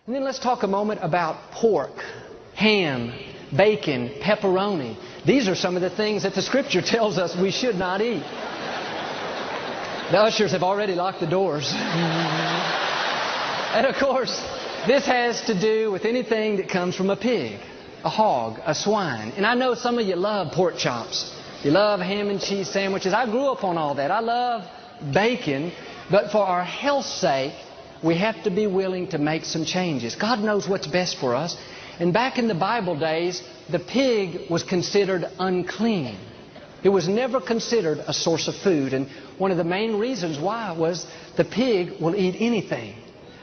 And then let's talk a moment about pork, ham, bacon, pepperoni. These are some of the things that the Scripture tells us we should not eat. The ushers have already locked the doors. And of course, this has to do with anything that comes from a pig, a hog, a swine. And I know some of you love pork chops. You love ham and cheese sandwiches. I grew up on all that. I love bacon. But for our health's sake, we have to be willing to make some changes. God knows what's best for us. And back in the Bible days, the pig was considered unclean. It was never considered a source of food. And one of the main reasons why was the pig will eat anything.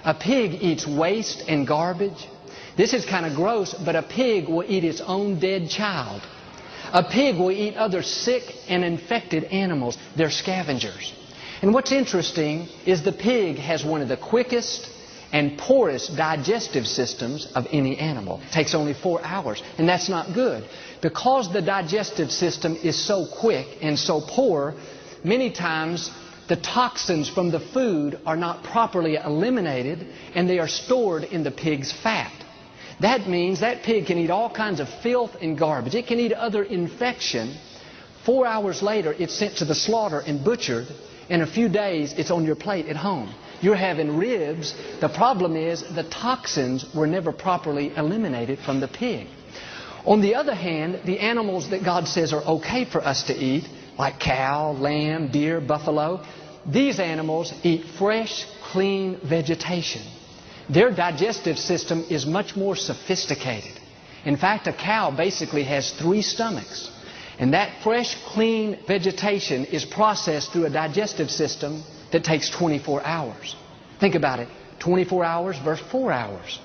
A pig eats waste and garbage. This is kind of gross, but a pig will eat its own dead child. A pig will eat other sick and infected animals. They're scavengers. And what's interesting is the pig has one of the quickest and poorest digestive systems of any animal. It takes only 4 hours, and that's not good. Because the digestive system is so quick and so poor, many times the toxins from the food are not properly eliminated, and they are stored in the pig's fat. That means that pig can eat all kinds of filth and garbage. It can eat other infection. 4 hours later, it's sent to the slaughter and butchered. In a few days, it's on your plate at home. You're having ribs. The problem is the toxins were never properly eliminated from the pig. On the other hand, the animals that God says are okay for us to eat, like cow, lamb, deer, buffalo, these animals eat fresh, clean vegetation. Their digestive system is much more sophisticated. In fact, a cow basically has 3 stomachs. And that fresh, clean vegetation is processed through a digestive system that takes 24 hours. Think about it. 24 hours versus 4 hours.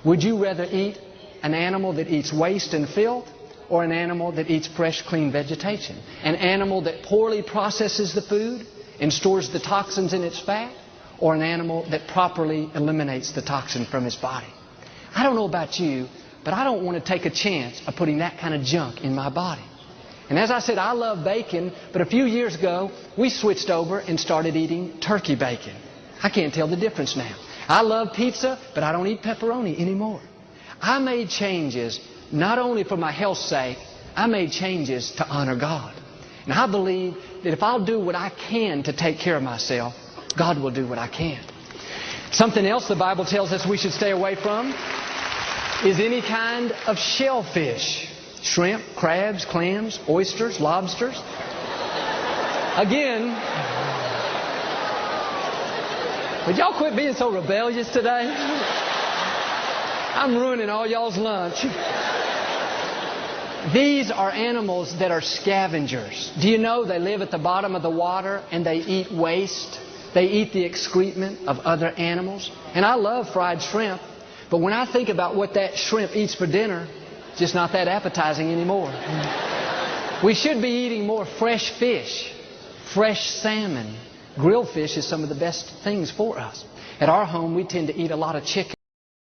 Would you rather eat an animal that eats waste and filth or an animal that eats fresh, clean vegetation? An animal that poorly processes the food and stores the toxins in its fat, or an animal that properly eliminates the toxin from its body? I don't know about you, but I don't want to take a chance of putting that kind of junk in my body. And as I said, I love bacon, but a few years ago, we switched over and started eating turkey bacon. I can't tell the difference now. I love pizza, but I don't eat pepperoni anymore. I made changes not only for my health's sake, I made changes to honor God. And I believe that if I'll do what I can to take care of myself, God will do what I can. Something else the Bible tells us we should stay away from is any kind of shellfish. Shrimp, crabs, clams, oysters, lobsters. Again, would y'all quit being so rebellious today? I'm ruining all y'all's lunch. These are animals that are scavengers. Do you know they live at the bottom of the water and they eat waste? They eat the excrement of other animals. And I love fried shrimp, but when I think about what that shrimp eats for dinner, it's just not that appetizing anymore. We should be eating more fresh fish, fresh salmon. Grilled fish is some of the best things for us. At our home, we tend to eat a lot of chicken.